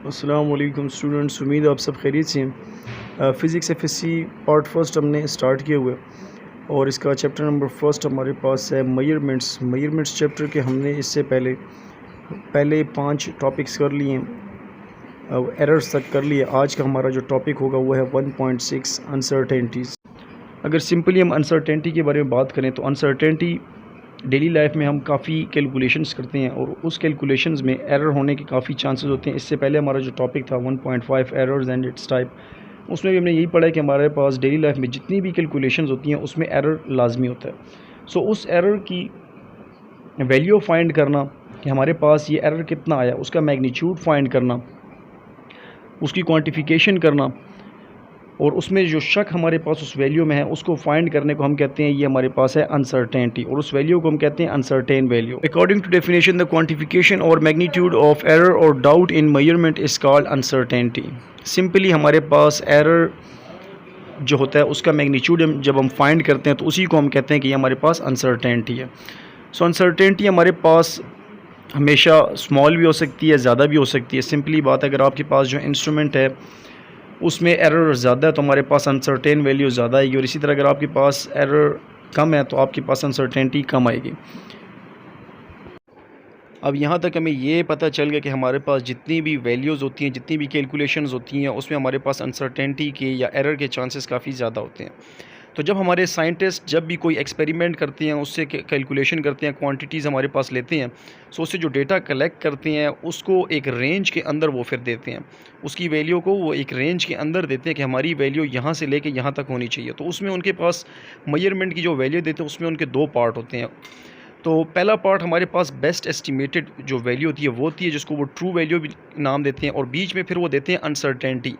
अस्सलाम वालेकुम स्टूडेंट्स, उम्मीद है आप सब खैरियत से हैं। फ़िज़िक्स एफएससी पार्ट फर्स्ट हमने स्टार्ट किया हुआ है और इसका चैप्टर नंबर फर्स्ट हमारे पास है मेजरमेंट्स चैप्टर के हमने इससे पहले पहले 5 टॉपिक्स कर लिए हैं, एरर्स तक कर लिए। आज का हमारा जो टॉपिक होगा वो है 1.6 अनसर्टेनिटीज़। अगर सिंपली हम अनसर्टेनिटी के बारे में बात करें तो अनसर्टेनिटी डेली लाइफ में हम काफ़ी कैलकुलेशंस करते हैं और उस कैलकुलेशंस में एरर होने के काफ़ी चांसेस होते हैं। इससे पहले हमारा जो टॉपिक था 1.5 एरर्स एंड इट्स टाइप, उसमें भी हमने यही पढ़ा है कि हमारे पास डेली लाइफ में जितनी भी कैलकुलेशंस होती हैं उसमें एरर लाजमी होता है। सो उस एरर की वैल्यू फाइंड करना कि हमारे पास ये एरर कितना आया, उसका मैग्नीट्यूड फाइंड करना, उसकी क्वान्टिफिकेशन करना और उसमें जो शक हमारे पास उस वैल्यू में है उसको फाइंड करने को हम कहते हैं ये हमारे पास है अनसर्टेनिटी, और उस वैल्यू को हम कहते हैं uncertain value. According to definition the quantification और मैग्नीट्यूड ऑफ एरर और doubt in measurement is called uncertainty. Simply हमारे पास एरर जो होता है उसका मैग्नीट्यूड जब हम फाइंड करते हैं तो उसी को हम कहते हैं कि ये हमारे पास अनसर्टेनिटी है। सो अनसर्टेनिटी हमारे पास हमेशा स्मॉल भी हो सकती है, ज़्यादा भी हो सकती है। सिंपली बात है, अगर आपके पास जो इंस्ट्रूमेंट है उसमें एरर ज़्यादा है तो हमारे पास अनसर्टेन वैल्यू ज़्यादा आएगी, और इसी तरह अगर आपके पास एरर कम है तो आपके पास अनसर्टेनिटी कम आएगी। अब यहाँ तक हमें ये पता चल गया कि हमारे पास जितनी भी वैल्यूज़ होती हैं, जितनी भी कैलकुलेशंस होती हैं, उसमें हमारे पास अनसर्टेनिटी के या एरर के चांसेस काफ़ी ज़्यादा होते हैं। तो जब हमारे साइंटिस्ट जब भी कोई एक्सपेरिमेंट करते हैं, उससे कैलकुलेशन करते हैं, क्वांटिटीज़ हमारे पास लेते हैं, सो उससे जो डेटा कलेक्ट करते हैं उसको एक रेंज के अंदर वो फिर देते हैं, उसकी वैल्यू को वो एक रेंज के अंदर देते हैं कि हमारी वैल्यू यहाँ से लेके यहाँ तक होनी चाहिए। तो उसमें उनके पास मेजरमेंट की जो वैल्यू देते हैं उसमें उनके 2 पार्ट होते हैं। तो पहला पार्ट हमारे पास बेस्ट एस्टिमेटेड जो वैल्यू होती है वो होती है, जिसको वो ट्रू वैल्यू भी नाम देते हैं, और बीच में फिर वो देते हैं अनसर्टेनिटी।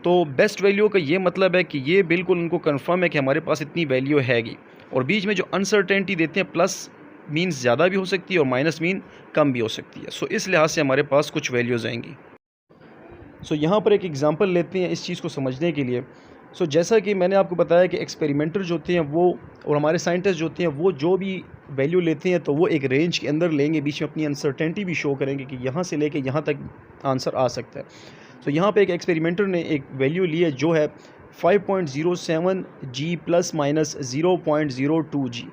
तो बेस्ट वैल्यू का ये मतलब है कि ये बिल्कुल उनको कंफर्म है कि हमारे पास इतनी वैल्यू हैगी, और बीच में जो अनसर्टेनिटी देते हैं प्लस मीन्स ज़्यादा भी हो सकती है और माइनस मीन कम भी हो सकती है। सो इस लिहाज से हमारे पास कुछ वैल्यूज़ आएंगी। सो यहाँ पर एक एग्जांपल लेते हैं इस चीज़ को समझने के लिए। सो जैसा कि मैंने आपको बताया कि एक्सपेरिमेंटर जो होते हैं वो और हमारे साइंटिस्ट जो होते हैं वो जो भी वैल्यू लेते हैं तो वो एक रेंज के अंदर लेंगे, बीच में अपनी अनसर्टेनिटी भी शो करेंगे कि यहाँ से लेके यहाँ तक आंसर आ सकता है। तो यहाँ पे एक एक्सपेरिमेंटर ने एक वैल्यू ली है जो है 5.07 जी प्लस माइनस 0.02 जी।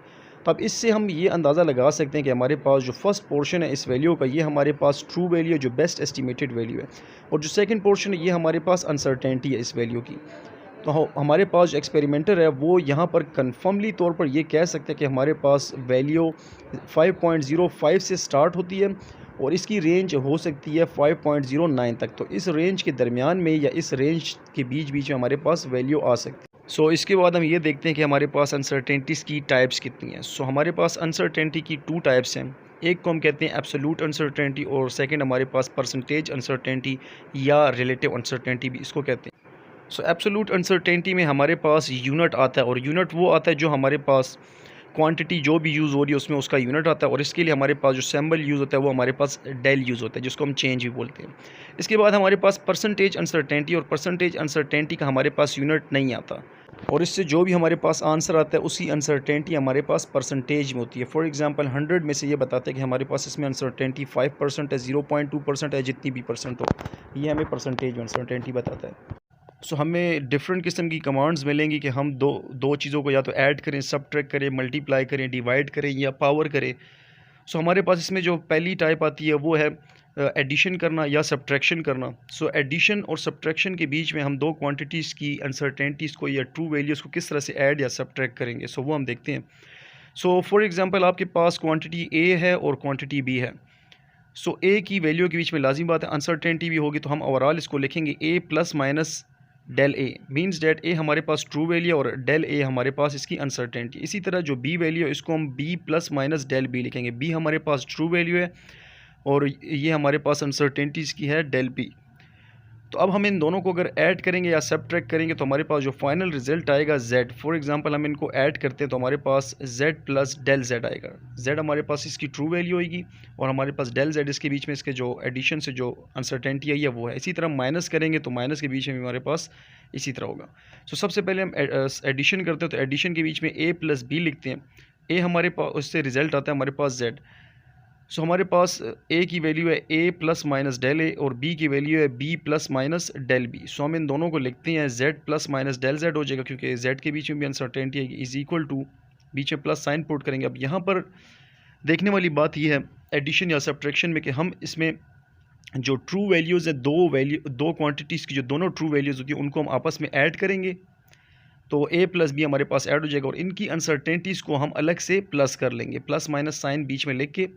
तो अब इससे हम ये अंदाज़ा लगा सकते हैं कि हमारे पास जो फर्स्ट पोर्शन है इस वैल्यू का, ये हमारे पास ट्रू वैल्यू है जो बेस्ट एस्टिमेटेड वैल्यू है, और जो सेकंड पोर्शन है ये हमारे पास अनसर्टेनिटी है इस वैल्यू की। तो हमारे पास जो एक्सपेरिमेंटर है वो यहाँ पर कन्फर्मली तौर पर ये कह सकते हैं कि हमारे पास वैल्यू 5.05 से स्टार्ट होती है और इसकी रेंज हो सकती है 5.09 तक। तो इस रेंज के दरमियान में या इस रेंज के बीच बीच में हमारे पास वैल्यू आ सकती है। सो इसके बाद हम ये देखते हैं कि हमारे पास अनसर्टेनिटीज़ की टाइप्स कितनी हैं। सो हमारे पास अनसर्टेनिटी की 2 टाइप्स हैं। एक को हम कहते हैं एब्सोल्यूट अनसर्टेनिटी, और सेकंड हमारे पास परसेंटेज अनसर्टेनिटी या रिलेटिव अनसर्टेनिटी भी इसको कहते हैं। सो एब्सोल्यूट अनसर्टेनिटी में हमारे पास यूनिट आता है, और यूनिट वो आता है जो हमारे पास क्वांटिटी जो भी यूज़ हो रही है उसमें उसका यूनिट आता है, और इसके लिए हमारे पास जो सिंबल यूज़ होता है वो हमारे पास डेल यूज़ होता है, जिसको हम चेंज भी बोलते हैं। इसके बाद हमारे पास परसेंटेज अनसर्टेनिटी, और परसेंटेज अनसर्टेनिटी का हमारे पास यूनिट नहीं आता, और इससे जो भी हमारे पास आंसर आता है उसी अनसर्टेनिटी हमारे पास परसेंटेज में होती है। फॉर एग्जांपल 100 में से ये बताते हैं कि हमारे पास इसमें अनसर्टेनिटी 5% है, 0.2% है, जितनी भी परसेंट हो, ये हमें परसेंटेज में अनसर्टेनिटी बताता है। सो हमें डिफरेंट किस्म की कमांड्स मिलेंगी कि हम दो चीज़ों को या तो ऐड करें, सबट्रैक्ट करें, मल्टीप्लाई करें, डिवाइड करें या पावर करें। सो हमारे पास इसमें जो पहली टाइप आती है वो है एडिशन करना या सब्ट्रैक्शन करना। सो एडिशन और सब्ट्रैक्शन के बीच में हम 2 क्वांटिटीज़ की अनसर्टेनिटीज़ को या ट्रू वैल्यूज़ को किस तरह से ऐड या सब्ट्रैक्ट करेंगे, सो वो हम देखते हैं। सो फॉर एग्जांपल आपके पास क्वांटिटी ए है और क्वांटिटी बी है। सो ए की वैल्यू के बीच में लाजिम बात है अनसर्टेनिटी भी होगी, तो हम ओवरऑल इसको लिखेंगे ए plus minus del A, means that ए हमारे पास ट्रू वैल्यू और डेल ए हमारे पास इसकी अनसर्टेनिटी। इसी तरह जो बी वैल्यू है इसको हम B plus minus del B लिखेंगे। बी हमारे पास ट्रू वैल्यू है और ये हमारे पास अनसर्टेनिटीज़ की है डेल बी। तो अब हम इन दोनों को अगर ऐड करेंगे या सब्ट्रैक्ट करेंगे तो हमारे पास जो फाइनल रिजल्ट आएगा z। फॉर एग्जांपल हम इनको ऐड करते हैं तो हमारे पास z प्लस डेल z आएगा। z हमारे पास इसकी ट्रू वैल्यू होगी और हमारे पास डेल z इसके बीच में इसके जो एडिशन से जो अनसर्टेनिटी आई है वो है। इसी तरह माइनस करेंगे तो माइनस के बीच में हमारे पास इसी तरह होगा। सो सबसे पहले हम एडिशन करते हैं तो एडिशन के बीच में a प्लस बी लिखते हैं। a हमारे पास उससे रिजल्ट आता है हमारे पास z। सो हमारे पास ए की वैल्यू है A plus minus del A और बी की वैल्यू है B plus minus del B. So हम इन दोनों को लिखते हैं Z plus minus del Z हो जाएगा, क्योंकि जेड के बीच में भी अनसर्टेनिटी है, इज इक्वल टू बीच में प्लस साइन पुट करेंगे। अब यहाँ पर देखने वाली बात यह है एडिशन या सब्ट्रैक्शन में कि हम इसमें जो ट्रू वैल्यूज़ है दो क्वांटिटीज़ की जो दोनों ट्रू वैल्यूज़ होती है उनको हम आपस में ऐड करेंगे, तो ए प्लस बी हमारे पास ऐड हो जाएगा और इनकी अनसर्टेनिटीज़ को हम अलग से प्लस कर लेंगे, प्लस माइनस साइन बीच में लिख के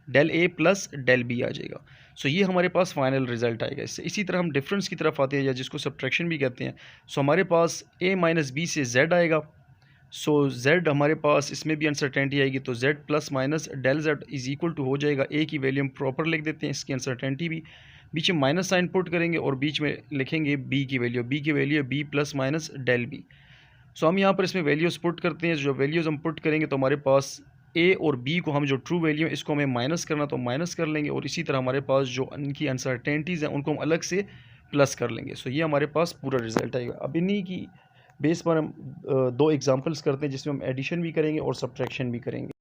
del A plus del B आ जाएगा। सो ये हमारे पास फाइनल रिजल्ट आएगा इससे। इसी तरह हम डिफरेंस की तरफ आते हैं या जिसको सब्ट्रैक्शन भी कहते हैं। सो हमारे पास ए माइनस बी से जेड आएगा। सो जेड हमारे पास इसमें भी अनसर्टेनिटी आएगी, तो Z plus minus del Z is equal to हो जाएगा ए की वैल्यू हम प्रॉपर लिख देते हैं, इसकी अनसर्टेनिटी भी बीच में माइनस साइन पुट करेंगे और बीच में लिखेंगे बी की वैल्यू है B plus minus del B. So हम यहाँ पर इसमें वैल्यूज़ पुट करते हैं। जो वैल्यूज़ हम पुट करेंगे तो हमारे पास ए और बी को हम जो ट्रू वैल्यू है इसको हमें माइनस करना तो माइनस कर लेंगे और इसी तरह हमारे पास जो इनकी अनसर्टेनिटीज़ हैं उनको हम अलग से प्लस कर लेंगे। सो ये हमारे पास पूरा रिजल्ट आएगा। अब इन्हीं की बेस पर हम दो एग्जांपल्स करते हैं जिसमें हम एडिशन भी करेंगे और सब्ट्रैक्शन भी करेंगे।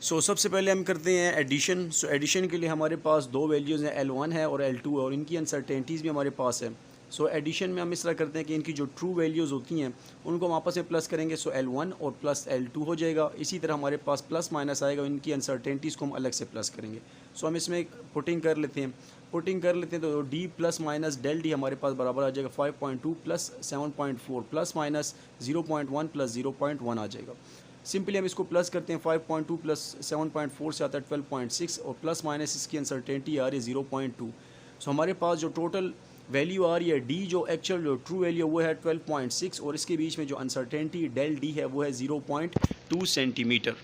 सो सबसे पहले हम करते हैं एडिशन। सो एडिशन के लिए हमारे पास दो वैल्यूज़ हैं, L1 है और L2 है और इनकी अनसर्टेनिटीज़ भी हमारे पास है। सो एडिशन में हम इस तरह करते हैं कि इनकी जो ट्रू वैल्यूज़ होती हैं उनको हम आपस में प्लस करेंगे। सो L1 और प्लस L2 हो जाएगा। इसी तरह हमारे पास प्लस माइनस आएगा, इनकी अनसर्टेनिटीज़ को हम अलग से प्लस करेंगे। सो हम इसमें पुटिंग कर लेते हैं तो d plus minus del D हमारे पास बराबर आ जाएगा 5.2 प्लस 7.4 प्लस माइनस 0.1 प्लस 0.1 आ जाएगा। सिंपली हम इसको प्लस करते हैं, 5.2 प्लस 7.4 से आता है 12.6 और प्लस माइनस इसकी अनसर्टेनिटी आ रही है 0.2। सो हमारे पास जो टोटल वैल्यू आ रही है डी जो एक्चुअल जो ट्रू वैल्यू वो है 12.6 और इसके बीच में जो अनसर्टेनिटी डेल डी है वो है 0.2 सेंटीमीटर।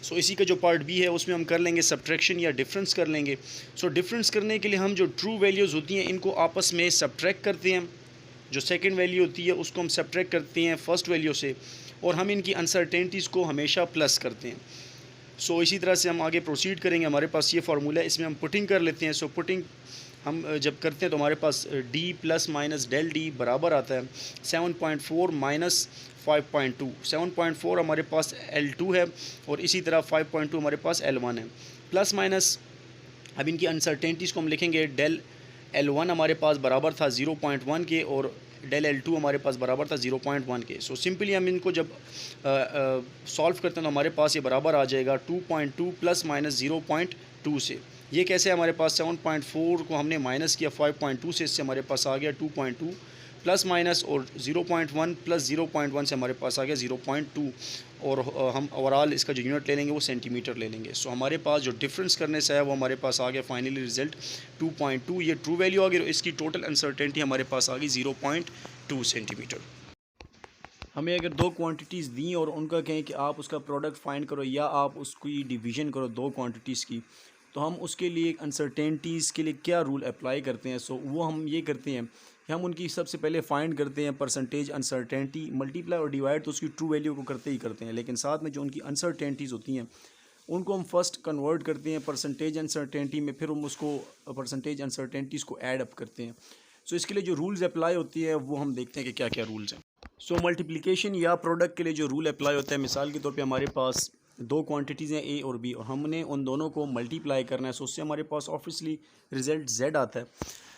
सो इसी का जो पार्ट बी है उसमें हम कर लेंगे सब्ट्रैक्शन या डिफरेंस कर लेंगे। सो डिफरेंस करने के लिए हम जो ट्रू वैल्यूज़ होती हैं इनको आपस में सब्ट्रैक्ट करते हैं, जो सेकंड वैल्यू होती है उसको हम सब्ट्रैक्ट करते हैं फर्स्ट वैल्यू से और हम इनकी अनसर्टेनिटीज़ को हमेशा प्लस करते हैं। सो इसी तरह से हम आगे प्रोसीड करेंगे। हमारे पास ये फार्मूला है, इसमें हम पुटिंग कर लेते हैं। सो पुटिंग हम जब करते हैं तो हमारे पास d plus minus del D बराबर आता है 7.4 माइनस 5.2। 7.4 हमारे पास L2 है और इसी तरह 5.2 हमारे पास L1 है। प्लस माइनस अब इनकी अनसर्टेनिटीज़ को हम लिखेंगे, डेल L1 हमारे पास बराबर था 0.1 के और डेल L2 हमारे पास बराबर था 0.1 के। सो सिंपली हम इनको जब सॉल्व करते हैं तो हमारे पास ये बराबर आ जाएगा 2.2 प्लस माइनस 0.2 से। ये कैसे हमारे पास 7.4 को हमने माइनस किया 5.2 से, इससे हमारे पास आ गया 2.2 प्लस माइनस और 0.1 प्लस 0.1 से हमारे पास आ गया 0.2 और हम ओवरऑल इसका जो यूनिट ले लेंगे वो सेंटीमीटर ले लेंगे। सो हमारे पास जो डिफरेंस करने से है वो हमारे पास आ गया फाइनली रिजल्ट 2.2। ये ट्रू वैल्यू आ गई और इसकी टोटल अनसर्टेनिटी हमारे पास आ गई 0.2 सेंटीमीटर। हमें अगर दो क्वांटिटीज़ दी और उनका कहें कि आप उसका प्रोडक्ट फाइंड करो या आप उसकी डिवीज़न करो दो क्वांटिटीज़ की, तो हम उसके लिए अनसर्टेनिटीज़ के लिए क्या रूल अप्लाई करते हैं। सो वो हम ये करते हैं कि हम उनकी सबसे पहले फाइंड करते हैं परसेंटेज अनसर्टेनिटी, मल्टीप्लाई और डिवाइड तो उसकी ट्रू वैल्यू को करते ही करते हैं, लेकिन साथ में जो उनकी अनसर्टेनिटीज़ होती हैं उनको हम फर्स्ट कन्वर्ट करते हैं परसेंटेज अनसर्टेनिटी में, फिर हम उसको परसेंटेज अनसर्टेनिटीज़ को ऐड अप करते हैं। सो इसके लिए जो रूल्स अप्लाई होती है वो हम देखते हैं कि क्या क्या रूल्स हैं। सो मल्टीप्लिकेशन या प्रोडक्ट के लिए जो रूल अप्लाई होता है, मिसाल के तौर पे हमारे पास दो क्वांटिटीज़ हैं ए और बी और हमने उन दोनों को मल्टीप्लाई करना है, सो उससे हमारे पास ऑब्वियसली रिज़ल्ट जेड आता है।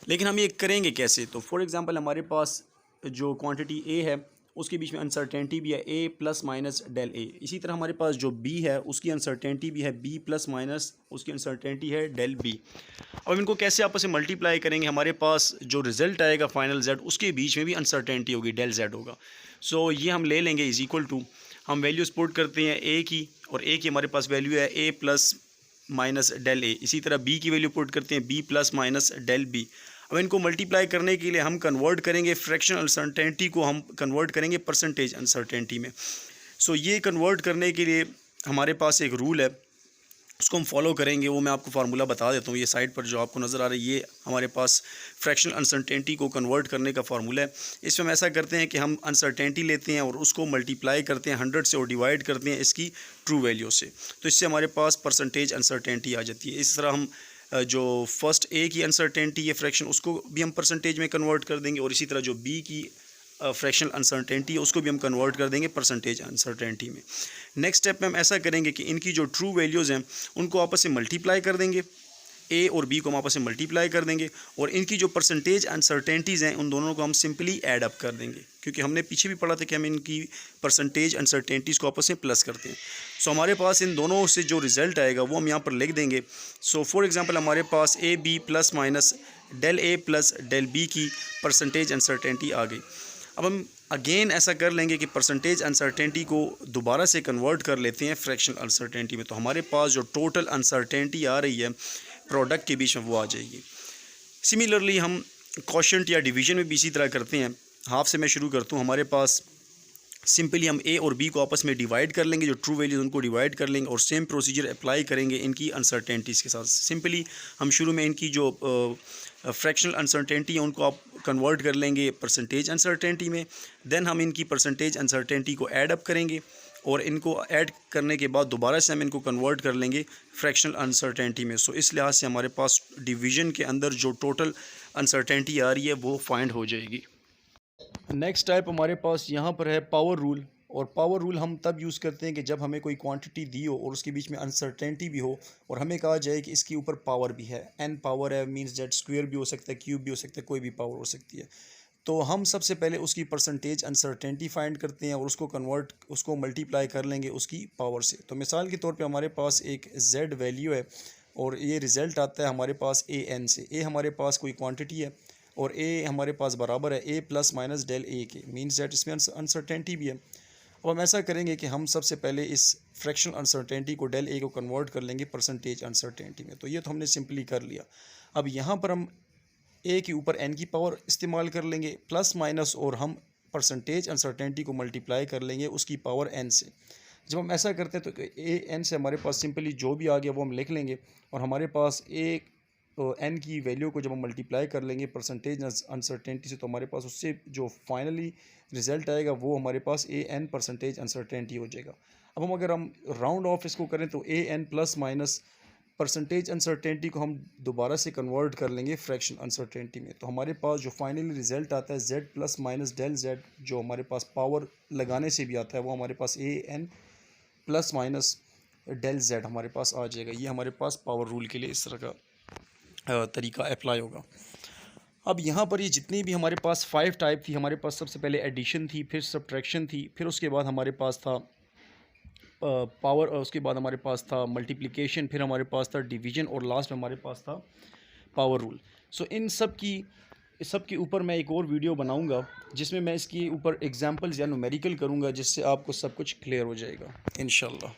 लेकिन हम ये करेंगे कैसे? तो फॉर एग्जांपल हमारे पास जो क्वांटिटी ए है उसके बीच में अनसर्टेनिटी भी है A plus minus del A. इसी तरह हमारे पास जो बी है उसकी अनसर्टेनिटी भी है बी प्लस माइनस उसकी अनसर्टेनिटी है डेल बी। अब इनको कैसे आपस में मल्टीप्लाई करेंगे? हमारे पास जो रिज़ल्ट आएगा फाइनल जेड उसके बीच में भी अनसर्टेनिटी होगी, डेल जेड होगा। सो ये हम ले लेंगे इज इक्वल टू, हम वैल्यूज़ पुट करते हैं ए की और ए की हमारे पास वैल्यू है A plus minus del A. इसी तरह बी की वैल्यू पुट करते हैं B plus minus del B. अब इनको मल्टीप्लाई करने के लिए हम कन्वर्ट करेंगे फ्रैक्शनल अनसर्टेनिटी को, हम कन्वर्ट करेंगे परसेंटेज अनसर्टेनिटी में। सो ये कन्वर्ट करने के लिए हमारे पास एक रूल है, उसको हम फॉलो करेंगे। वो मैं आपको फार्मूला बता देता हूँ। ये साइड पर जो आपको नज़र आ रहा है ये हमारे पास फ्रैक्शनल अनसर्टेनिटी को कन्वर्ट करने का फार्मूला है। इसमें हम ऐसा करते हैं कि हम अनसर्टेनिटी लेते हैं और उसको मल्टीप्लाई करते हैं 100 से और डिवाइड करते हैं इसकी ट्रू वैल्यू से, तो इससे हमारे पास परसेंटेज अनसर्टेनिटी आ जाती है। इस तरह हम जो फर्स्ट ए की अनसर्टेनिटी है फ्रैक्शन उसको भी हम परसेंटेज में कन्वर्ट कर देंगे और इसी तरह जो बी की फ्रैक्शनल अनसर्टेंटी है उसको भी हम कन्वर्ट कर देंगे परसेंटेज अनसर्टेंटी में। नेक्स्ट स्टेप में हम ऐसा करेंगे कि इनकी जो ट्रू वैल्यूज़ हैं उनको आपस में मल्टीप्लाई कर देंगे, ए और बी को हम आपस में मल्टीप्लाई कर देंगे, और इनकी जो परसेंटेज अनसर्टेंटीज़ हैं उन दोनों को हम सिंपली ऐड अप कर देंगे, क्योंकि हमने पीछे भी पढ़ा था कि हम इनकी परसेंटेज अनसर्टेंटीज़ को आपस में प्लस करते हैं। सो हमारे पास इन दोनों से जो रिज़ल्ट आएगा वो हम यहाँ पर लिख देंगे। सो फॉर एग्ज़ाम्पल हमारे पास A B plus minus del A plus del B की परसेंटेज अनसर्टेंटी आ गई। अब हम अगेन ऐसा कर लेंगे कि परसेंटेज अनसर्टेंटी को दोबारा से कन्वर्ट कर लेते हैं फ्रैक्शनल अनसर्टेंटी में, तो हमारे पास जो टोटल अनसर्टेंटी आ रही है प्रोडक्ट के बीच में वो आ जाएगी। सिमिलरली हम क्वोशंट या डिवीजन में भी इसी तरह करते हैं। हाफ से मैं शुरू करता हूँ। हमारे पास सिंपली हम ए और बी को आपस में डिवाइड कर लेंगे, जो ट्रू वैल्यूज़ उनको डिवाइड कर लेंगे और सेम प्रोसीजर अप्लाई करेंगे इनकी अनसर्टेंटीज़ के साथ। सिंपली हम शुरू में इनकी जो फ्रैक्शनल अनसर्टेंटी है उनको आप कन्वर्ट कर लेंगे परसेंटेज अनसर्टेंटी में। देन हम इनकी परसेंटेज अनसर्टेंटी को ऐड अप करेंगे और इनको ऐड करने के बाद दोबारा से हम इनको कन्वर्ट कर लेंगे फ्रैक्शनल अनसर्टेंटी में। सो इस लिहाज से हमारे पास डिवीज़न के अंदर जो टोटल अनसर्टेंटी आ रही है वो फाइंड हो जाएगी। नेक्स्ट टाइप हमारे पास यहाँ पर है पावर रूल, और पावर रूल हम तब यूज़ करते हैं कि जब हमें कोई क्वांटिटी दी हो और उसके बीच में अनसर्टेंटी भी हो और हमें कहा जाए कि इसके ऊपर पावर भी है, एन पावर है, मींस जेड स्क्वायर भी हो सकता है, क्यूब भी हो सकता है, कोई भी पावर हो सकती है। तो हम सबसे पहले उसकी परसेंटेज अनसर्टेंटी फाइंड करते हैं और उसको मल्टीप्लाई कर लेंगे उसकी पावर से। तो मिसाल के तौर पे हमारे पास एक z वैल्यू है और ये रिज़ल्ट आता है हमारे पास ए एन से। ए हमारे पास कोई क्वांटिटी है और ए हमारे पास बराबर है ए प्लस माइनस डेल ए के, मीन्स दैट इसमें अनसर्टेंटी भी है। अब हम ऐसा करेंगे कि हम सबसे पहले इस फ्रैक्शनल अनसर्टेंटी को डेल ए को कन्वर्ट कर लेंगे परसेंटेज अनसर्टेंटी में। तो ये तो हमने सिंपली कर लिया। अब यहाँ पर हम ए के ऊपर एन की पावर इस्तेमाल कर लेंगे प्लस माइनस, और हम परसेंटेज अनसर्टेंटी को मल्टीप्लाई कर लेंगे उसकी पावर एन से। जब हम ऐसा करते हैं तो ए एन से हमारे पास सिंपली जो भी आ गया वो हम लिख लेंगे, और हमारे पास ए एन की वैल्यू को जब हम मल्टीप्लाई कर लेंगे परसेंटेज अनसर्टेंटी से तो हमारे पास उससे जो फाइनली रिज़ल्ट आएगा वो हमारे पास ए एन परसेंटेज अनसर्टेंटी हो जाएगा। अब अगर हम राउंड ऑफ इसको करें तो A N plus minus percentage uncertainty को हम दोबारा से कन्वर्ट कर लेंगे फ्रैक्शन अनसर्टेंटी में। तो हमारे पास जो फाइनली रिज़ल्ट आता है z plus minus del z, जो हमारे पास पावर लगाने से भी आता है, वो हमारे पास A N plus minus del z हमारे पास आ जाएगा। ये हमारे पास पावर रूल के लिए इस तरह का तरीका अप्लाई होगा। अब यहाँ पर ये जितनी भी हमारे पास 5 टाइप थी, हमारे पास सबसे पहले एडिशन थी, फिर सब्ट्रैक्शन थी, फिर उसके बाद हमारे पास था पावर, उसके बाद हमारे पास था मल्टीप्लिकेशन, फिर हमारे पास था डिवीजन, और लास्ट में हमारे पास था पावर रूल। सो इन सब के ऊपर मैं एक और वीडियो बनाऊंगा जिसमें मैं इसके ऊपर एग्जांपल्स या न्यूमेरिकल करूंगा, जिससे आपको सब कुछ क्लियर हो जाएगा इंशाल्लाह।